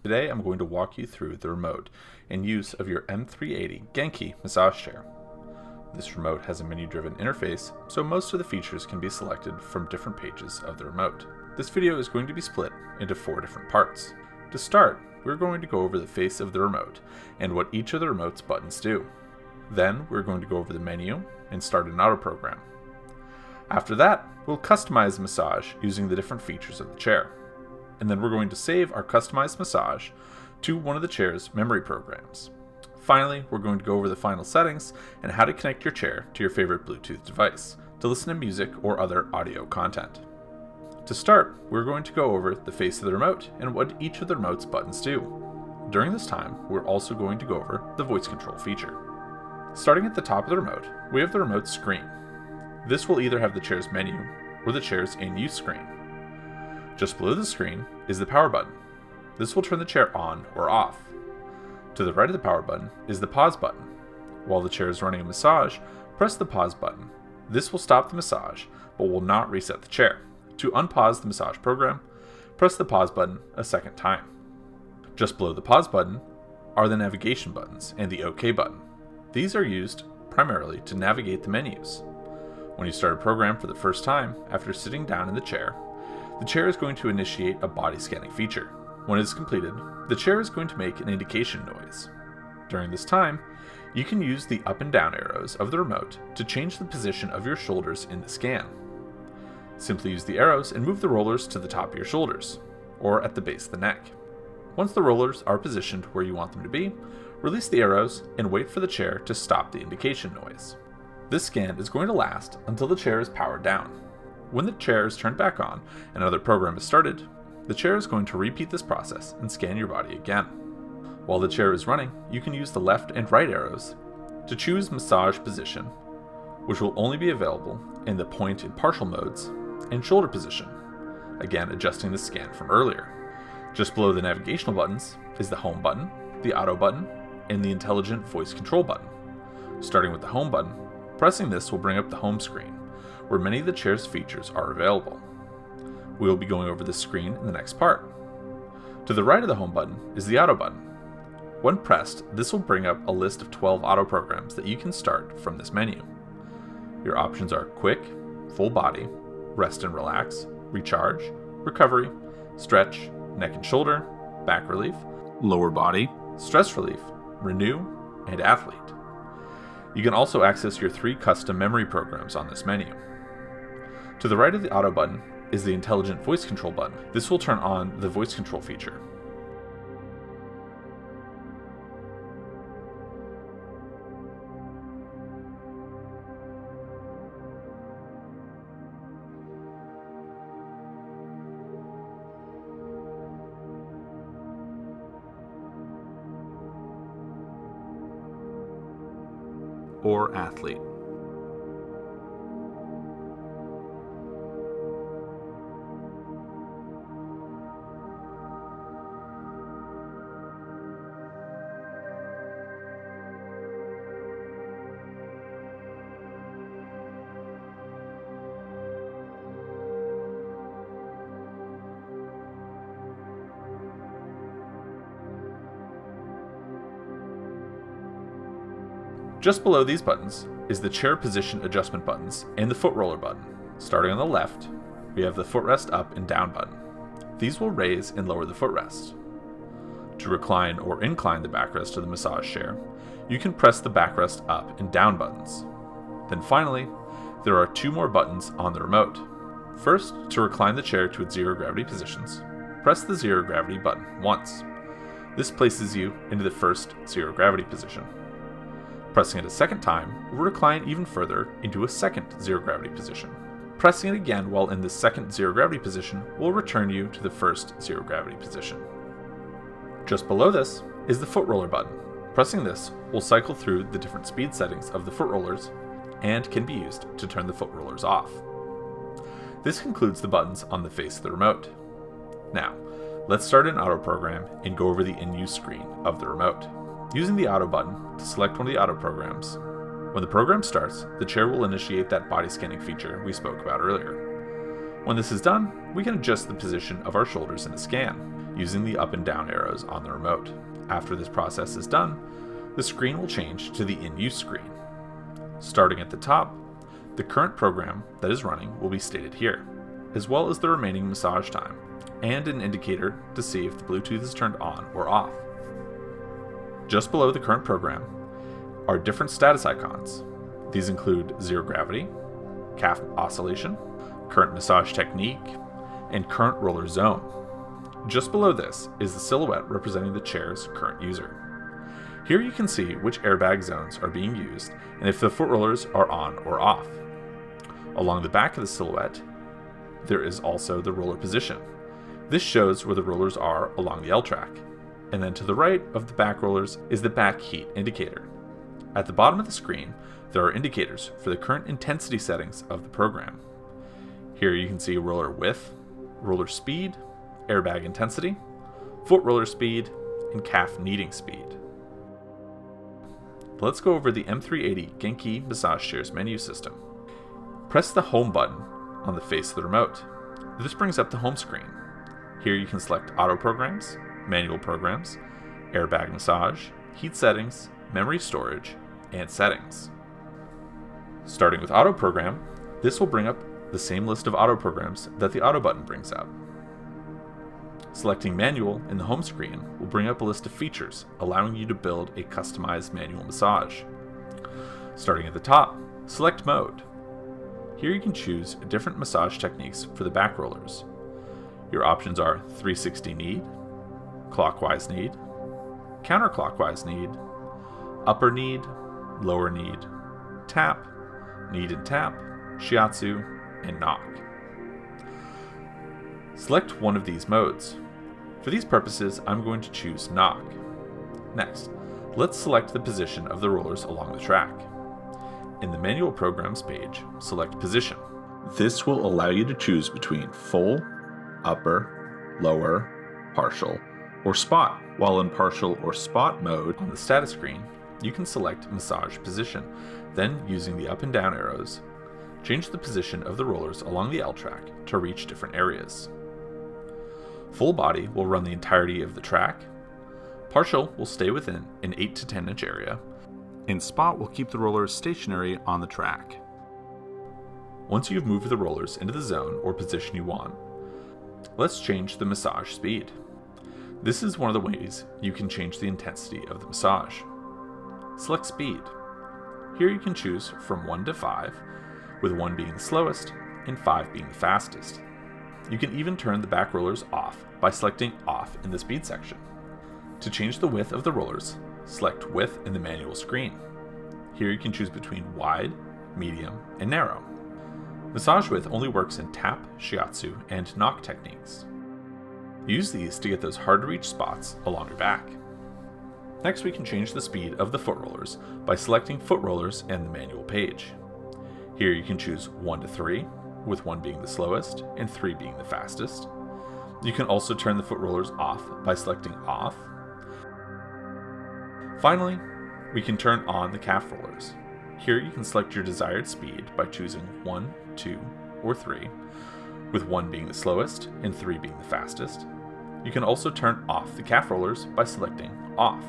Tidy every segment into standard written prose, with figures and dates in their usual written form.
Today I'm going to walk you through the remote and use of your M380 Genki massage chair. This remote has a menu-driven interface, so most of the features can be selected from different pages of the remote. This video is going to be split into 4 different parts. To start, we're going to go over the face of the remote and what each of the remote's buttons do. Then we're going to go over the menu and start an auto program. After that, we'll customize the massage using the different features of the chair. And then we're going to save our customized massage to one of the chair's memory programs. Finally, we're going to go over the final settings and how to connect your chair to your favorite Bluetooth device to listen to music or other audio content. To start, we're going to go over the face of the remote and what each of the remote's buttons do. During this time, we're also going to go over the voice control feature. Starting at the top of the remote, we have the remote screen. This will either have the chair's menu or the chair's in-use screen. Just below the screen is the power button. This will turn the chair on or off. To the right of the power button is the pause button. While the chair is running a massage, press the pause button. This will stop the massage, but will not reset the chair. To unpause the massage program, press the pause button a second time. Just below the pause button are the navigation buttons and the OK button. These are used primarily to navigate the menus. When you start a program for the first time after sitting down in the chair is going to initiate a body scanning feature. When it is completed, the chair is going to make an indication noise. During this time, you can use the up and down arrows of the remote to change the position of your shoulders in the scan. Simply use the arrows and move the rollers to the top of your shoulders, or at the base of the neck. Once the rollers are positioned where you want them to be, release the arrows and wait for the chair to stop the indication noise. This scan is going to last until the chair is powered down. When the chair is turned back on and another program is started, the chair is going to repeat this process and scan your body again. While the chair is running, you can use the left and right arrows to choose massage position, which will only be available in the point and partial modes, and shoulder position, again adjusting the scan from earlier. Just below the navigational buttons is the home button, the auto button, and the intelligent voice control button. Starting with the home button, pressing this will bring up the home screen, where many of the chair's features are available. We will be going over this screen in the next part. To the right of the home button is the auto button. When pressed, this will bring up a list of 12 auto programs that you can start from this menu. Your options are quick, full body, rest and relax, recharge, recovery, stretch, neck and shoulder, back relief, lower body, stress relief, renew, and athlete. You can also access your 3 custom memory programs on this menu. To the right of the auto button is the intelligent voice control button. This will turn on the voice control feature. Or athlete. Just below these buttons is the chair position adjustment buttons and the foot roller button. Starting on the left, we have the footrest up and down button. These will raise and lower the footrest. To recline or incline the backrest of the massage chair, you can press the backrest up and down buttons. Then finally, there are 2 more buttons on the remote. First, to recline the chair to its zero gravity positions, press the zero gravity button once. This places you into the first zero gravity position. Pressing it a second time will recline even further into a second zero gravity position. Pressing it again while in the second zero gravity position will return you to the first zero gravity position. Just below this is the foot roller button. Pressing this will cycle through the different speed settings of the foot rollers and can be used to turn the foot rollers off. This concludes the buttons on the face of the remote. Now, let's start an auto program and go over the in-use screen of the remote. Using the auto button to select one of the auto programs. When the program starts, the chair will initiate that body scanning feature we spoke about earlier. When this is done, we can adjust the position of our shoulders in the scan. using the up and down arrows on the remote. After this process is done, the screen will change to the in-use screen. Starting at the top, the current program that is running will be stated here, as well as the remaining massage time, and an indicator to see if the Bluetooth is turned on or off. Just below the current program are different status icons. These include zero gravity, calf oscillation, current massage technique, and current roller zone. Just below this is the silhouette representing the chair's current user. Here you can see which airbag zones are being used and if the foot rollers are on or off. Along the back of the silhouette, there is also the roller position. This shows where the rollers are along the L track. And then to the right of the back rollers is the back heat indicator. At the bottom of the screen, there are indicators for the current intensity settings of the program. Here you can see roller width, roller speed, airbag intensity, foot roller speed, and calf kneading speed. Let's go over the M380 Genki Massage Chairs menu system. Press the Home button on the face of the remote. This brings up the home screen. Here you can select auto programs, manual programs, airbag massage, heat settings, memory storage, and settings. Starting with auto program, this will bring up the same list of auto programs that the auto button brings up. Selecting manual in the home screen will bring up a list of features, allowing you to build a customized manual massage. Starting at the top, select mode. Here you can choose different massage techniques for the back rollers. Your options are 360 knead, clockwise knead, counterclockwise knead, upper knead, lower knead, tap, knead and tap, shiatsu, and knock. Select one of these modes. For these purposes, I'm going to choose knock. Next, let's select the position of the rollers along the track. In the manual programs page, select position. This will allow you to choose between full, upper, lower, partial, or spot. While in partial or spot mode on the status screen, you can select massage position. Then, using the up and down arrows, change the position of the rollers along the L track to reach different areas. Full body will run the entirety of the track. Partial will stay within an 8 to 10 inch area, and spot will keep the rollers stationary on the track. Once you've moved the rollers into the zone or position you want, let's change the massage speed. This is one of the ways you can change the intensity of the massage. Select speed. Here you can choose from 1 to 5, with 1 being the slowest and 5 being the fastest. You can even turn the back rollers off by selecting off in the speed section. To change the width of the rollers, select width in the manual screen. Here you can choose between wide, medium, and narrow. Massage width only works in tap, shiatsu, and knock techniques. Use these to get those hard to reach spots along your back. Next, we can change the speed of the foot rollers by selecting foot rollers in the manual page. Here you can choose 1 to 3, with 1 being the slowest and 3 being the fastest. You can also turn the foot rollers off by selecting off. Finally, we can turn on the calf rollers. Here you can select your desired speed by choosing 1, 2, or 3, with 1 being the slowest and 3 being the fastest. You can also turn off the calf rollers by selecting off.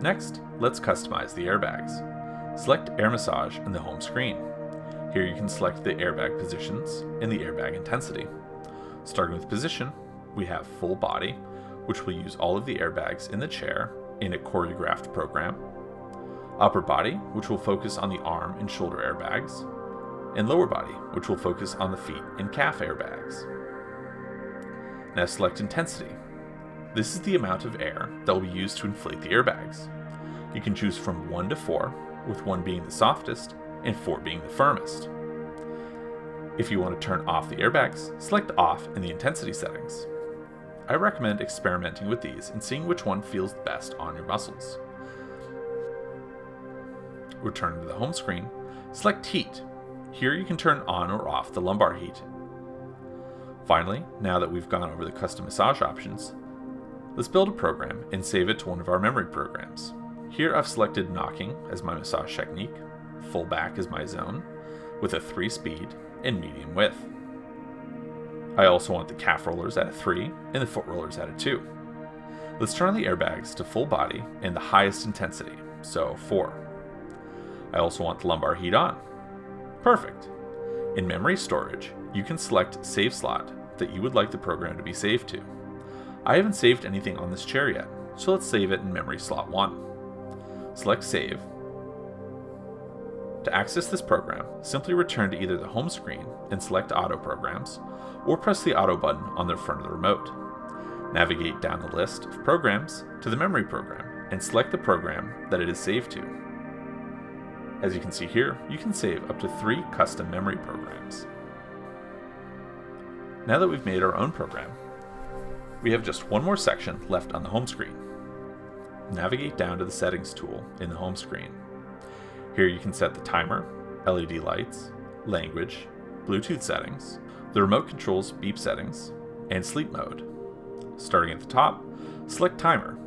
Next, let's customize the airbags. Select Air Massage in the home screen. Here you can select the airbag positions and the airbag intensity. Starting with position, we have full body, which will use all of the airbags in the chair in a choreographed program. Upper body, which will focus on the arm and shoulder airbags. And lower body, which will focus on the feet and calf airbags. Now select intensity. This is the amount of air that will be used to inflate the airbags. You can choose from 1 to 4, with 1 being the softest and 4 being the firmest. If you want to turn off the airbags, select off in the intensity settings. I recommend experimenting with these and seeing which one feels best on your muscles. Return to the home screen, select heat. Here you can turn on or off the lumbar heat. Finally, now that we've gone over the custom massage options, let's build a program and save it to one of our memory programs. Here I've selected knocking as my massage technique, full back as my zone, with a 3 speed and medium width. I also want the calf rollers at a 3 and the foot rollers at a 2. Let's turn on the airbags to full body and the highest intensity, so 4. I also want the lumbar heat on. Perfect. In memory storage, you can select save slot that you would like the program to be saved to. I haven't saved anything on this chair yet, so let's save it in memory slot 1. Select save. To access this program, simply return to either the home screen and select auto programs, or press the auto button on the front of the remote. Navigate down the list of programs to the memory program and select the program that it is saved to. As you can see here, you can save up to 3 custom memory programs. Now that we've made our own program, we have just one more section left on the home screen. Navigate down to the settings tool in the home screen. Here you can set the timer, LED lights, language, Bluetooth settings. The remote controls beep settings, and sleep mode. Starting at the top, select timer.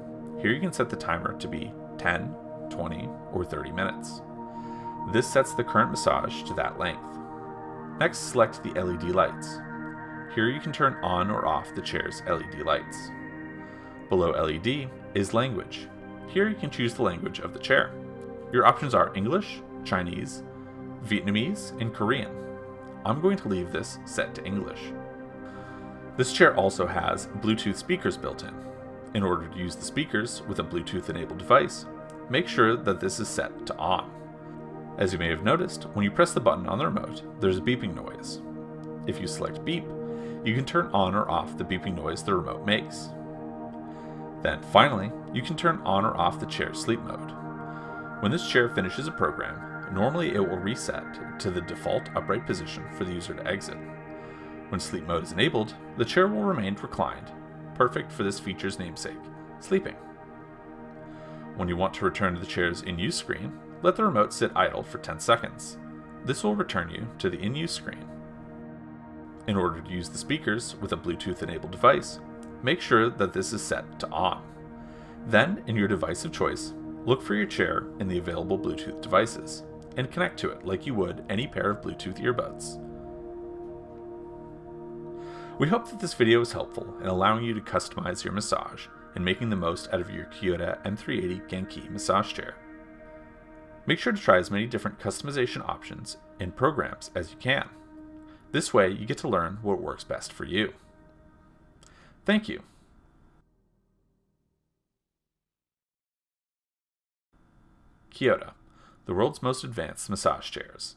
Here you can set the timer to be 10, 20, or 30 minutes. This sets the current massage to that length. Next, select the LED lights. Here you can turn on or off the chair's LED lights. Below LED is language. Here you can choose the language of the chair. Your options are English, Chinese, Vietnamese, and Korean. I'm going to leave this set to English. This chair also has Bluetooth speakers built in. In order to use the speakers with a Bluetooth-enabled device, make sure that this is set to on. As you may have noticed, when you press the button on the remote, there's a beeping noise. If you select beep, you can turn on or off the beeping noise the remote makes. Then finally, you can turn on or off the chair's sleep mode. When this chair finishes a program, normally it will reset to the default upright position for the user to exit. When sleep mode is enabled, the chair will remain reclined, perfect for this feature's namesake, sleeping. When you want to return to the chair's in-use screen, let the remote sit idle for 10 seconds. This will return you to the in-use screen. In order to use the speakers with a Bluetooth-enabled device, make sure that this is set to on. Then, in your device of choice, look for your chair in the available Bluetooth devices, and connect to it like you would any pair of Bluetooth earbuds. We hope that this video was helpful in allowing you to customize your massage and making the most out of your Kyota M380 Genki massage chair. Make sure to try as many different customization options and programs as you can. This way you get to learn what works best for you. Thank you. Kyota, the world's most advanced massage chairs.